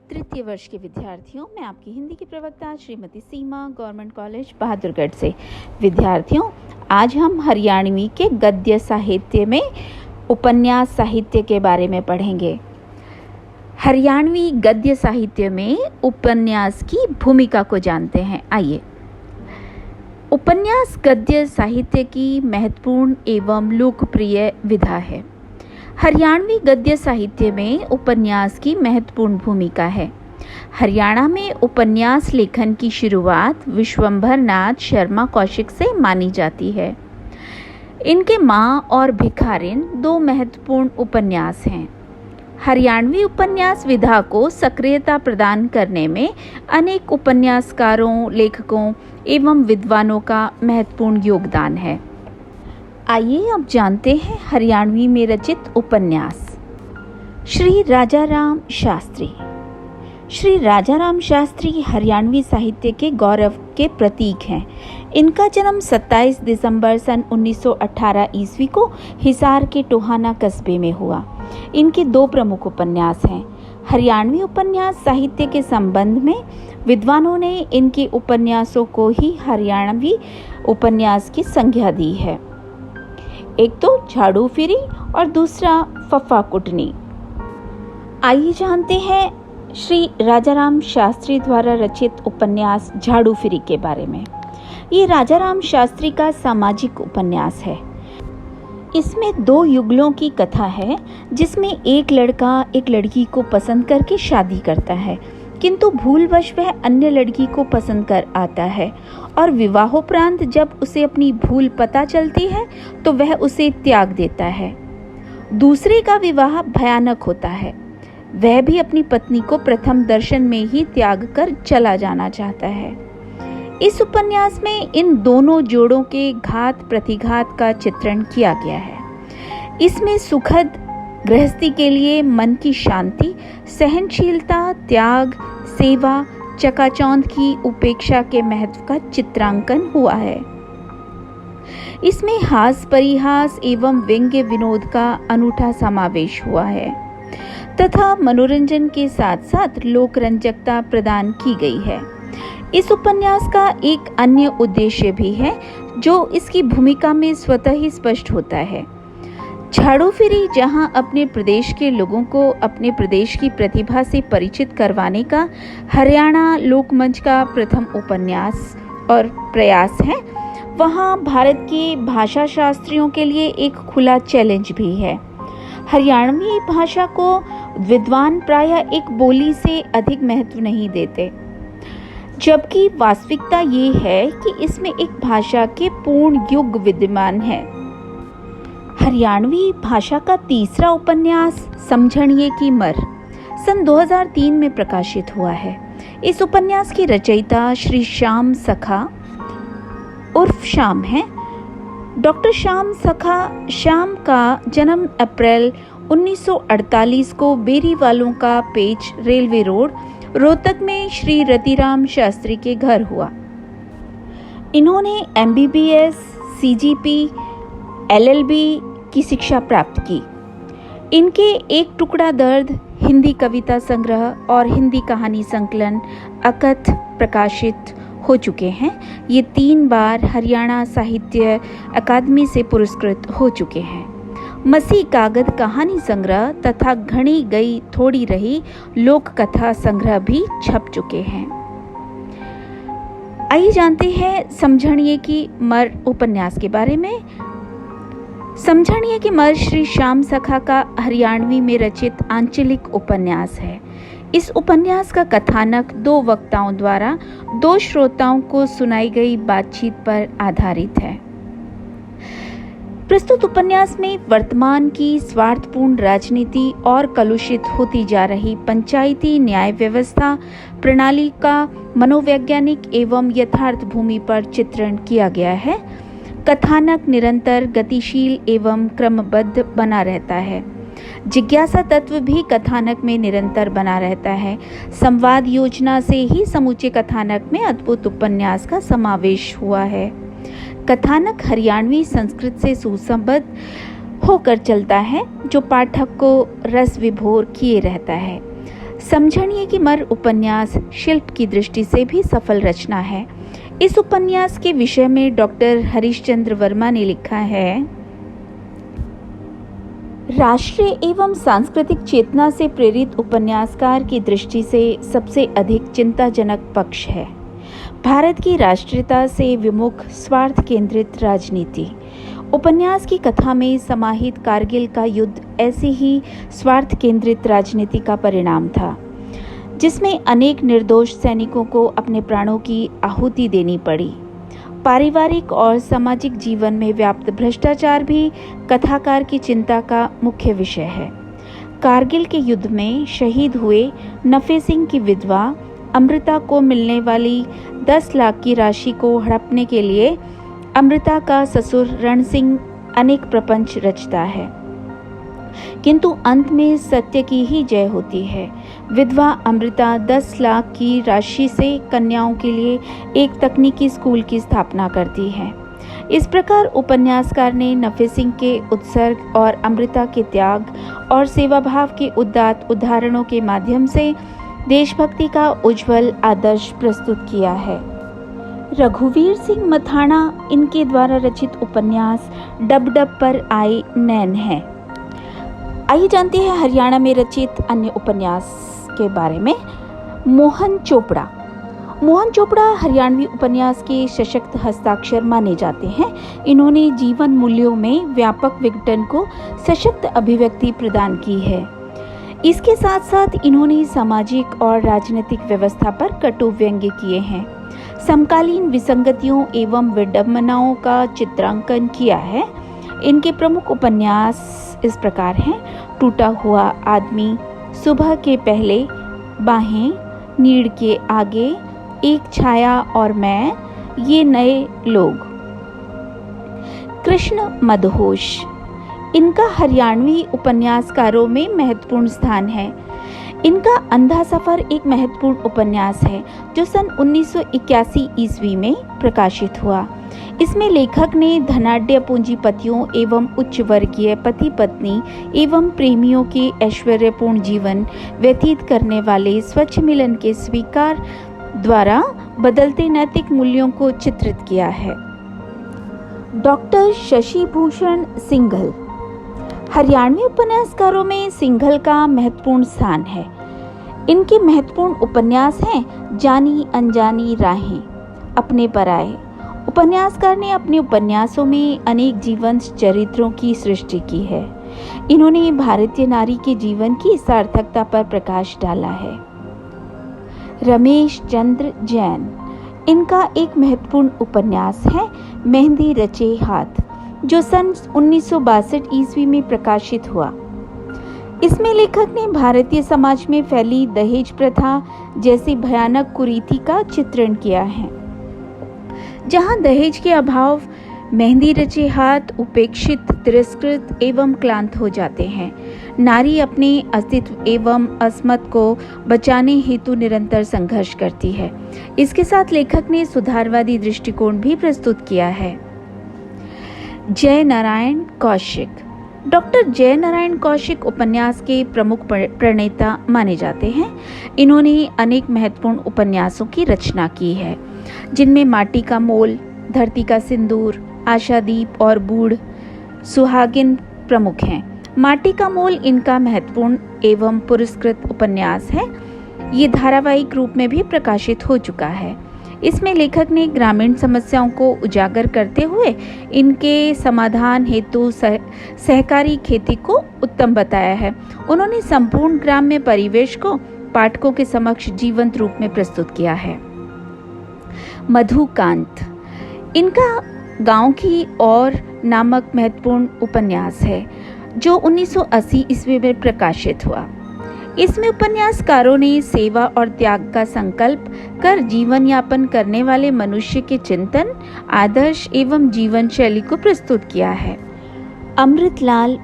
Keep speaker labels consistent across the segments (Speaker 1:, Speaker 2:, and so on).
Speaker 1: तृतीय वर्ष के विद्यार्थियों, मैं आपकी हिंदी की प्रवक्ता श्रीमती सीमा, गवर्नमेंट कॉलेज बहादुरगढ़ से। विद्यार्थियों, आज हम हरियाणवी के गद्य साहित्य में उपन्यास साहित्य के बारे में पढ़ेंगे। हरियाणवी गद्य साहित्य में उपन्यास की भूमिका को जानते हैं। आइए। उपन्यास गद्य साहित्य की महत्वपूर्ण एवं लोकप्रिय विधा है। हरियाणवी गद्य साहित्य में उपन्यास की महत्वपूर्ण भूमिका है। हरियाणा में उपन्यास लेखन की शुरुआत विश्वंभर नाथ शर्मा कौशिक से मानी जाती है। इनके माँ और भिखारिन दो महत्वपूर्ण उपन्यास हैं। हरियाणवी उपन्यास विधा को सक्रियता प्रदान करने में अनेक उपन्यासकारों, लेखकों एवं विद्वानों का महत्वपूर्ण योगदान है। आइए अब जानते हैं हरियाणवी में रचित उपन्यास। श्री राजाराम शास्त्री। श्री राजाराम शास्त्री हरियाणवी साहित्य के गौरव के प्रतीक हैं। इनका जन्म 27 दिसंबर सन 1918 ईस्वी को हिसार के टोहाना कस्बे में हुआ। इनके दो प्रमुख उपन्यास हैं। हरियाणवी उपन्यास साहित्य के संबंध में विद्वानों ने इनके उपन्यासों को ही हरियाणवी उपन्यास की संज्ञा दी है। एक तो झाड़ू फिरी और दूसरा फफा कुटनी। आइए जानते हैं श्री राजाराम शास्त्री द्वारा रचित उपन्यास झाड़ू फिरी के बारे में। ये राजाराम शास्त्री का सामाजिक उपन्यास है। इसमें दो युगलों की कथा है, जिसमें एक लड़का एक लड़की को पसंद करके शादी करता है, किंतु भूलवश वह अन्य लड़की को पसंद कर आता है और विवाहोपरांत जब उसे अपनी भूल पता चलती है तो वह उसे त्याग देता है। दूसरे का विवाह भयानक होता है। वह भी अपनी पत्नी को प्रथम दर्शन में ही त्याग कर चला जाना चाहता है। इस उपन्यास में इन दोनों जोड़ों के घात प्रतिघात का चित्रण किया गया है। इसमें सुखद गृहस्थी के लिए मन की शांति, सहनशीलता, त्याग, सेवा, चकाचौंध की उपेक्षा के महत्व का चित्रांकन हुआ है। इसमें हास परिहास एवं व्यंग्य विनोद का अनूठा समावेश हुआ है तथा मनोरंजन के साथ साथ लोकरंजकता प्रदान की गई है। इस उपन्यास का एक अन्य उद्देश्य भी है जो इसकी भूमिका में स्वतः ही स्पष्ट होता है। झाड़ू फिरी जहां अपने प्रदेश के लोगों को अपने प्रदेश की प्रतिभा से परिचित करवाने का हरियाणा लोकमंच का प्रथम उपन्यास और प्रयास है, वहां भारत के भाषा शास्त्रियों के लिए एक खुला चैलेंज भी है। हरियाणवी भाषा को विद्वान प्रायः एक बोली से अधिक महत्व नहीं देते, जबकि वास्तविकता ये है कि इसमें एक भाषा के पूर्ण युग विद्यमान है। हरियाणवी भाषा का तीसरा उपन्यास समझणिए की मर सन 2003 में प्रकाशित हुआ है। इस उपन्यास की रचयिता श्री श्याम सखा उर्फ श्याम हैं। डॉक्टर श्याम सखा। श्याम का जन्म अप्रैल 1948 को बेरीवालों का पेच रेलवे रोड रोहतक में श्री रतिराम शास्त्री के घर हुआ। इन्होंने MBBS, CGP, LLB की शिक्षा प्राप्त की। इनके एक टुकड़ा दर्द, हिंदी कविता संग्रह और हिंदी कहानी संकलन अकथ प्रकाशित हो चुके हैं। ये 3 बार हरियाणा साहित्य अकादमी से पुरस्कृत हो चुके हैं। मसी कागज कहानी संग्रह तथा घनी गई थोड़ी रही लोक कथा संग्रह भी छप चुके हैं। आइए जानते हैं समझणिए की मर उपन्यास के बारे में। समझणिए की मर श्री श्याम सखा का हरियाणवी में रचित आंचलिक उपन्यास है। इस उपन्यास का कथानक 2 वक्ताओं द्वारा 2 श्रोताओं को सुनाई गई बातचीत पर आधारित है। प्रस्तुत उपन्यास में वर्तमान की स्वार्थपूर्ण राजनीति और कलुषित होती जा रही पंचायती न्याय व्यवस्था प्रणाली का मनोवैज्ञानिक एवं यथार्थ भूमि पर चित्रण किया गया है। कथानक निरंतर गतिशील एवं क्रमबद्ध बना रहता है। जिज्ञासा तत्व भी कथानक में निरंतर बना रहता है। संवाद योजना से ही समूचे कथानक में अद्भुत उपन्यास का समावेश हुआ है। कथानक हरियाणवी संस्कृत से सुसंबद्ध होकर चलता है, जो पाठक को रस विभोर किए रहता है। समझणीय कि मर उपन्यास शिल्प की दृष्टि से भी सफल रचना है। इस उपन्यास के विषय में डॉक्टर हरीशचंद्र वर्मा ने लिखा है, राष्ट्रीय एवं सांस्कृतिक चेतना से प्रेरित उपन्यासकार की दृष्टि से सबसे अधिक चिंताजनक पक्ष है भारत की राष्ट्रीयता से विमुख स्वार्थ केंद्रित राजनीति। उपन्यास की कथा में समाहित कारगिल का युद्ध ऐसी ही स्वार्थ केंद्रित राजनीति का परिणाम था, जिसमें अनेक निर्दोष सैनिकों को अपने प्राणों की आहुति देनी पड़ी। पारिवारिक और सामाजिक जीवन में व्याप्त भ्रष्टाचार भी कथाकार की चिंता का मुख्य विषय है। कारगिल के युद्ध में शहीद हुए नफे सिंह की विधवा अमृता को मिलने वाली 10 लाख की राशि को हड़पने के लिए अमृता का ससुर रण सिंह अनेक प्रपंच रचता है, किंतु अंत में सत्य की ही जय होती है। विधवा अमृता 10 लाख की राशि से कन्याओं के लिए एक तकनीकी स्कूल की स्थापना करती है। इस प्रकार उपन्यासकार ने नफे सिंह के उत्सर्ग और अमृता के त्याग और सेवाभाव के उदात्त उदाहरणों के माध्यम से देशभक्ति का उज्जवल आदर्श प्रस्तुत किया है। रघुवीर सिंह मथाणा इनके द्वारा रचित उपन्यास डब डब पर आए नैन है। आइए जानते हैं हरियाणा में रचित अन्य उपन्यास के बारे में। मोहन चोपड़ा हरियाणवी उपन्यास के सशक्त हस्ताक्षर माने जाते हैं। इन्होंने जीवन मूल्यों में व्यापक विघटन को सशक्त अभिव्यक्ति प्रदान की है। इसके साथ साथ इन्होंने सामाजिक और राजनीतिक व्यवस्था पर कटु व्यंग्य किए हैं। समकालीन विसंगतियों एवं विडंबनाओं का चित्रांकन किया है। इनके प्रमुख उपन्यास इस प्रकार हैं, टूटा हुआ आदमी, सुबह के पहले, बाहें, नीड़ के आगे, एक छाया और मैं, ये नए लोग। कृष्ण मदहोश इनका हरियाणवी उपन्यासकारों में महत्वपूर्ण स्थान है। इनका अंधा सफर एक महत्वपूर्ण उपन्यास है जो सन 1981 ईस्वी में प्रकाशित हुआ। इसमें लेखक ने धनाढ्य पूंजीपतियों एवं उच्च वर्गीय पति पत्नी एवं प्रेमियों के ऐश्वर्यपूर्ण जीवन व्यतीत करने वाले स्वच्छ मिलन के स्वीकार द्वारा बदलते नैतिक मूल्यों को चित्रित किया है। डॉक्टर शशि भूषण सिंघल हरियाणवी उपन्यासकारों में सिंघल का महत्वपूर्ण स्थान है। इनके महत्वपूर्ण उपन्यास हैं जानी अनजानी राहें, अपने पराए। उपन्यासकार ने अपने उपन्यासों में अनेक जीवंत चरित्रों की सृष्टि की है। इन्होंने भारतीय नारी के जीवन की सार्थकता पर प्रकाश डाला है। रमेश चंद्र जैन इनका एक महत्वपूर्ण उपन्यास है मेहंदी रचे हाथ, जो सन 1962 ईस्वी में प्रकाशित हुआ। इसमें लेखक ने भारतीय समाज में फैली दहेज प्रथा जैसी भयानक कुरीति का चित्रण किया है। जहां दहेज के अभाव मेहंदी रचे हाथ उपेक्षित, तिरस्कृत एवं क्लांत हो जाते हैं। नारी अपने अस्तित्व एवं अस्मत् को बचाने हेतु निरंतर संघर्ष करती है। इसके साथ लेखक ने सुधारवादी दृष्टिकोण भी प्रस्तुत किया है। जय नारायण कौशिक डॉक्टर जय नारायण कौशिक उपन्यास के प्रमुख प्रणेता माने जाते हैं। इन्होंने अनेक महत्वपूर्ण उपन्यासों की रचना की है, जिनमें माटी का मोल, धरती का सिंदूर, आशादीप और बूढ़ सुहागिन प्रमुख हैं। माटी का मोल इनका महत्वपूर्ण एवं पुरस्कृत उपन्यास है। ये धारावाहिक रूप में भी प्रकाशित हो चुका है। इसमें लेखक ने ग्रामीण समस्याओं को उजागर करते हुए इनके समाधान हेतु सहकारी खेती को उत्तम बताया है। उन्होंने संपूर्ण ग्राम्य परिवेश को पाठकों के समक्ष जीवंत रूप में प्रस्तुत किया है। मधुकांत इनका गांव की ओर नामक महत्वपूर्ण उपन्यास है, जो 1980 ईस्वी में प्रकाशित हुआ। इसमें उपन्यासकारों ने सेवा और त्याग का संकल्प कर जीवन यापन करने वाले मनुष्य के चिंतन, आदर्श एवं जीवन शैली को प्रस्तुत किया है। अमृतलाल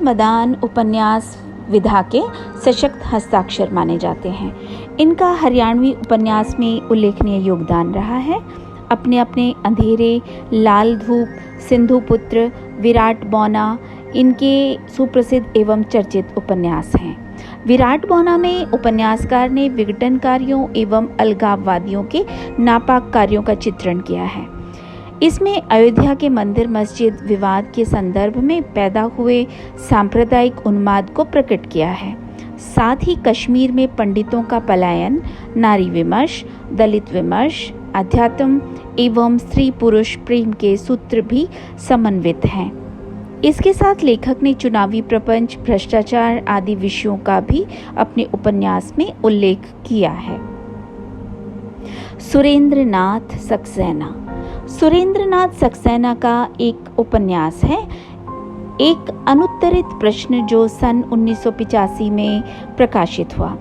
Speaker 1: मदान उपन्यास विधा के सशक्त हस्ताक्षर माने जाते हैं। इनका हरियाणवी उपन्यास में उल्लेखनीय योगदान रहा है। अपने अपने अंधेरे, लाल धूप, सिंधु पुत्र, विराट बौना इनके सुप्रसिद्ध एवं चर्चित उपन्यास हैं। विराटबौना में उपन्यासकार ने विघटनकारियों एवं अलगाववादियों के नापाक कार्यों का चित्रण किया है। इसमें अयोध्या के मंदिर मस्जिद विवाद के संदर्भ में पैदा हुए सांप्रदायिक उन्माद को प्रकट किया है। साथ ही कश्मीर में पंडितों का पलायन, नारी विमर्श, दलित विमर्श, अध्यात्म एवं स्त्री पुरुष प्रेम के सूत्र भी समन्वित हैं। इसके साथ लेखक ने चुनावी प्रपंच, भ्रष्टाचार आदि विषयों का भी अपने उपन्यास में उल्लेख किया है। सुरेंद्रनाथ सक्सेना। सुरेंद्रनाथ सक्सेना का एक उपन्यास है, एक अनुत्तरित प्रश्न, जो सन 1985 में प्रकाशित हुआ।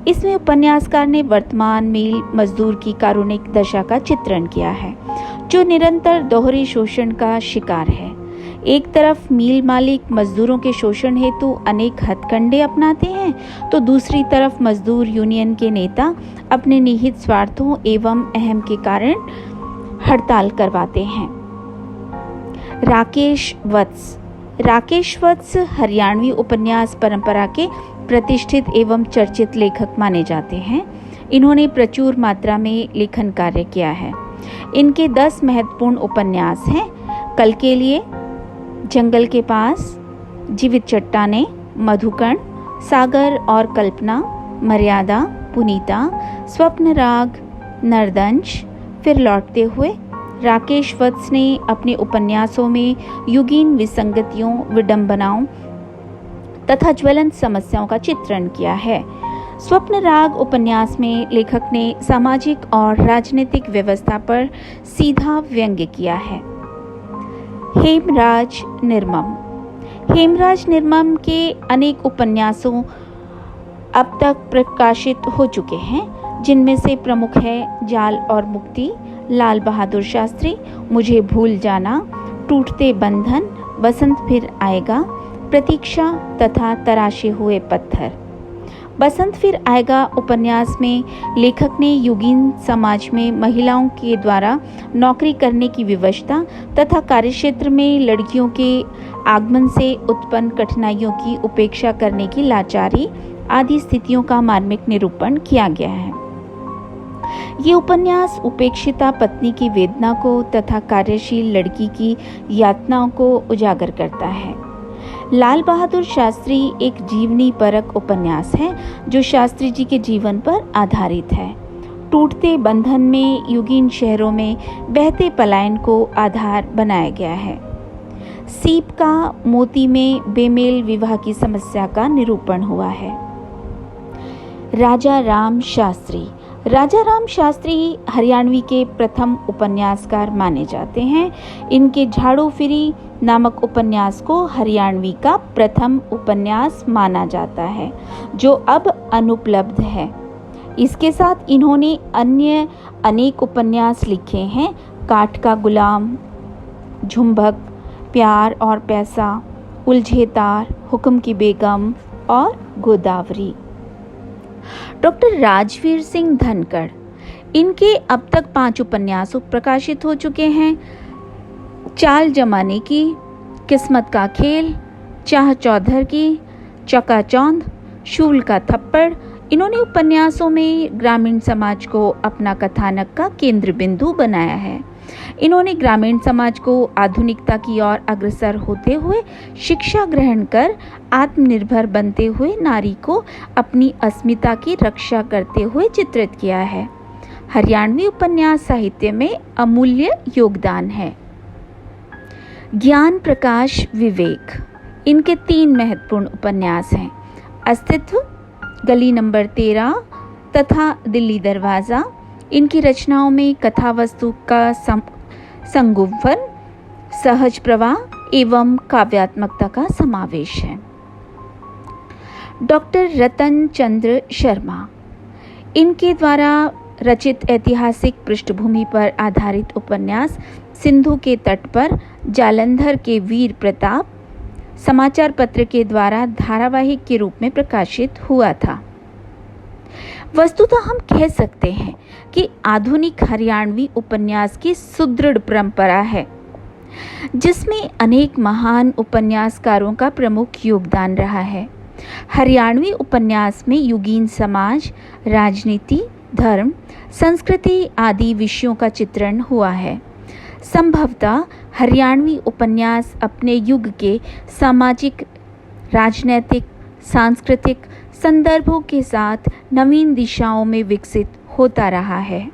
Speaker 1: इसमें उपन्यासकार ने वर्तमान मील मजदूर की कारुणिक दशा का चित्रण किया है, जो निरंतर दोहरे शोषण का शिकार है। एक तरफ मील मालिक मजदूरों के शोषण हेतु अनेक हथकंडे अपनाते हैं, तो दूसरी तरफ मजदूर यूनियन के नेता अपने निहित स्वार्थों एवं अहम के कारण हड़ताल करवाते हैं। राकेश वत्स हरियाणवी उपन्यास परंपरा के प्रतिष्ठित एवं चर्चित लेखक माने जाते हैं। इन्होंने प्रचुर मात्रा में लेखन कार्य किया है। इनके 10 महत्वपूर्ण उपन्यास हैं: कल के लिए, जंगल के पास, जीवित चट्टाने, मधुकण, सागर और कल्पना, मर्यादा, पुनीता, स्वप्न राग, नरदंश, फिर लौटते हुए। राकेश वत्स ने अपने उपन्यासों में युगीन विसंगतियों, विडंबनाओं तथा ज्वलंत समस्याओं का चित्रण किया है। स्वप्न राग उपन्यास में लेखक ने सामाजिक और राजनीतिक व्यवस्था पर सीधा व्यंग्य किया है। हेमराज निर्मम के अनेक उपन्यासों अब तक प्रकाशित हो चुके हैं, जिनमें से प्रमुख है जाल और मुक्ति, लाल बहादुर शास्त्री, मुझे भूल जाना, टूटते बंधन, बसंत फिर आएगा, प्रतीक्षा तथा तराशे हुए पत्थर। बसंत फिर आएगा उपन्यास में लेखक ने युगीन समाज में महिलाओं के द्वारा नौकरी करने की विवशता तथा कार्यक्षेत्र में लड़कियों के आगमन से उत्पन्न कठिनाइयों की उपेक्षा करने की लाचारी आदि स्थितियों का मार्मिक निरूपण किया गया है। ये उपन्यास उपेक्षिता पत्नी की वेदना को तथा कार्यशील लड़की की यातनाओं को उजागर करता है। लाल बहादुर शास्त्री एक जीवनी परक उपन्यास है, जो शास्त्री जी के जीवन पर आधारित है। टूटते बंधन में युगीन शहरों में बहते पलायन को आधार बनाया गया है। सीप का मोती में बेमेल विवाह की समस्या का निरूपण हुआ है। राजा राम शास्त्री हरियाणवी के प्रथम उपन्यासकार माने जाते हैं। इनके झाड़ू फिरी नामक उपन्यास को हरियाणवी का प्रथम उपन्यास माना जाता है, जो अब अनुपलब्ध है। इसके साथ इन्होंने अन्य अनेक उपन्यास लिखे हैं: काठ का गुलाम, झुंबक, प्यार और पैसा, उलझे तार, हुक्म की बेगम और गोदावरी। डॉक्टर राजवीर सिंह धनखड़, इनके अब तक 5 उपन्यास प्रकाशित हो चुके हैं: चाल जमाने की, किस्मत का खेल, चाह चौधर की, चकाचौंध, शूल का थप्पड़। इन्होंने उपन्यासों में ग्रामीण समाज को अपना कथानक का केंद्र बिंदु बनाया है। इन्होंने ग्रामीण समाज को आधुनिकता की ओर अग्रसर होते हुए शिक्षा ग्रहण कर आत्मनिर्भर बनते हुए नारी को अपनी अस्मिता की रक्षा करते हुए चित्रित किया है। हरियाणवी उपन्यास साहित्य में अमूल्य योगदान है। ज्ञान प्रकाश विवेक, इनके 3 महत्वपूर्ण उपन्यास हैं: अस्तित्व, गली नंबर 13 तथा दिल्ली दरवाज़ा। इनकी रचनाओं में कथा वस्तु का संगुम्फन, सहज प्रवाह एवं काव्यात्मकता का समावेश है। डॉक्टर रतन चंद्र शर्मा, इनके द्वारा रचित ऐतिहासिक पृष्ठभूमि पर आधारित उपन्यास सिंधु के तट पर जालंधर के वीर प्रताप समाचार पत्र के द्वारा धारावाहिक के रूप में प्रकाशित हुआ था। वस्तुतः हम कह सकते हैं कि आधुनिक हरियाणवी उपन्यास की सुदृढ़ परंपरा है, जिसमें अनेक महान उपन्यासकारों का प्रमुख योगदान रहा है। हरियाणवी उपन्यास में युगीन समाज, राजनीति, धर्म, संस्कृति आदि विषयों का चित्रण हुआ है। संभवतः हरियाणवी उपन्यास अपने युग के सामाजिक, राजनैतिक, सांस्कृतिक संदर्भों के साथ नवीन दिशाओं में विकसित होता रहा है।